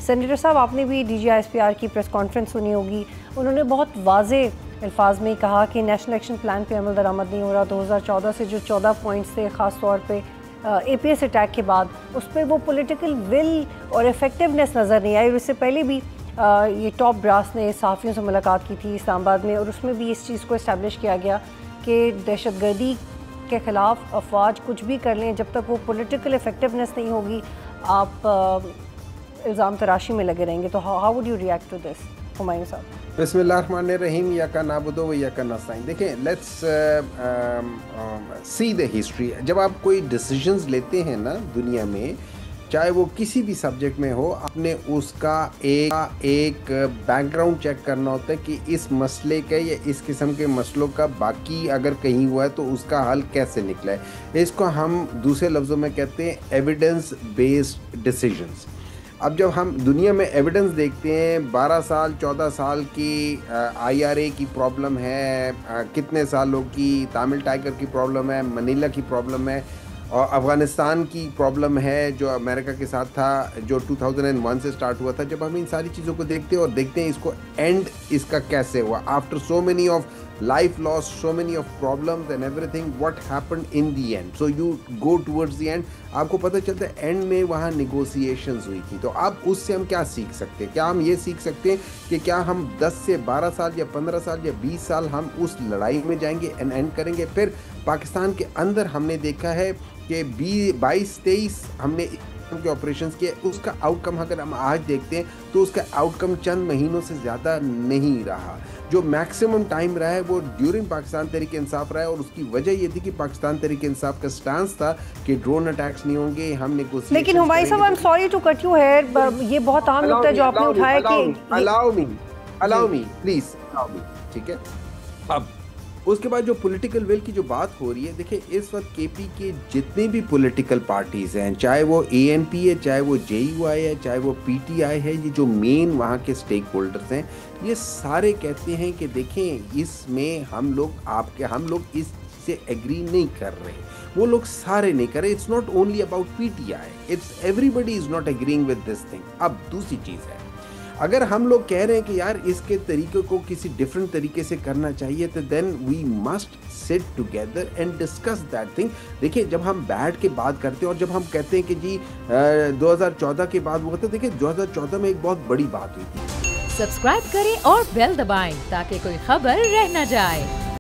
Senator साहब, आपने भी DGISPR की प्रेस कॉन्फ्रेंस सुनी होगी। उन्होंने बहुत वाज़े अल्फाज में कहा कि नेशनल एक्शन प्लान पे अमल दरामद नहीं हो रहा। 2014 से जो 14 पॉइंट्स थे, ख़ास तौर पे APS अटैक के बाद, उस पर वो पॉलिटिकल विल और इफ़ेक्टिवनेस नज़र नहीं आई। और इससे पहले भी ये टॉप ब्रास ने सहाफ़ियों से मुलाकात की थी इस्लामाबाद में, और उसमें भी इस चीज़ को इस्टेब्लिश किया गया कि दहशतगर्दी के ख़िलाफ़ अफवाज कुछ भी कर लें, जब तक वो पॉलिटिकल इफ़ेक्टिवनेस नहीं होगी आप इल्ज़ाम तराशी में लगे रहेंगे। तो how would you react to this, Humayun साहब? बिस्मिल्लाहिर्रहमानिर्रहीम, यका नाबुदु व यका नस्ताईन। देखें, लेट्स सी द हिस्ट्री। जब आप कोई डिसीजंस लेते हैं ना दुनिया में, चाहे वो किसी भी सब्जेक्ट में हो, आपने उसका एक बैकग्राउंड चेक करना होता है कि इस मसले का या इस किस्म के मसलों का बाकी अगर कहीं हुआ है तो उसका हल कैसे निकला है। इसको हम दूसरे लफ्ज़ों में कहते हैं एविडेंस बेस्ड डिसीजंस। अब जब हम दुनिया में एविडेंस देखते हैं, 12 साल 14 साल की IRA की प्रॉब्लम है, कितने सालों की तामिल टाइगर की प्रॉब्लम है, मनीला की प्रॉब्लम है, और अफ़गानिस्तान की प्रॉब्लम है जो अमेरिका के साथ था, जो 2001 से स्टार्ट हुआ था। जब हम इन सारी चीज़ों को देखते हैं और देखते हैं इसको एंड इसका कैसे हुआ, after so many of life loss, so many of problems and everything, what happened in the end, so you go towards the end, आपको पता चलता है एंड में वहाँ negotiations हुई थी। तो अब उससे हम क्या सीख सकते हैं? क्या हम ये सीख सकते हैं कि क्या हम 10 से 12 साल या 15 साल या 20 साल हम उस लड़ाई में जाएंगे एंड एंड करेंगे? फिर पाकिस्तान के अंदर हमने देखा है कि 22-23 हमने के ऑपरेशंस किए, उसका आउटकम अगर हम आज देखते हैं तो उसका आउटकम चंद महीनों से ज़्यादा नहीं रहा। जो मैक्सिमम टाइम रहा है वो ड्यूरिंग पाकिस्तान तहरीक इंसाफ रहा है, और उसकी वजह ये थी कि पाकिस्तान तहरीक इंसाफ का स्टांस था कि ड्रोन अटैक्स नहीं होंगे, हम नेगोशिएशन। लेकिन हुमायूं साहब, I am sorry to cut you here, ये बहुत अहम नुकता जो आपने उठाया कि अलाउ मी प्लीज, ठीक है। अब उसके बाद जो पॉलिटिकल विल की जो बात हो रही है, देखिए इस वक्त KP के जितने भी पॉलिटिकल पार्टीज़ हैं, चाहे वो ANP है, चाहे वो JUI है, चाहे वो PTI है, ये जो मेन वहाँ के स्टेक होल्डर्स हैं, ये सारे कहते हैं कि देखें इसमें हम लोग इससे एग्री नहीं कर रहे। वो लोग सारे नहीं कर रहे। It's not only about PTI, it's everybody is not agreeing with this thing. अब दूसरी चीज़ है, अगर हम लोग कह रहे हैं कि यार इसके तरीके को किसी डिफरेंट तरीके से करना चाहिए, तो then we must sit together and discuss that thing. देखिए, जब हम बैठ के बात करते हैं और जब हम कहते हैं कि जी 2014 के बाद वो होता है, देखिए 2014 में एक बहुत बड़ी बात हुई थी। सब्सक्राइब करें और बेल दबाएं ताकि कोई खबर रह न जाए।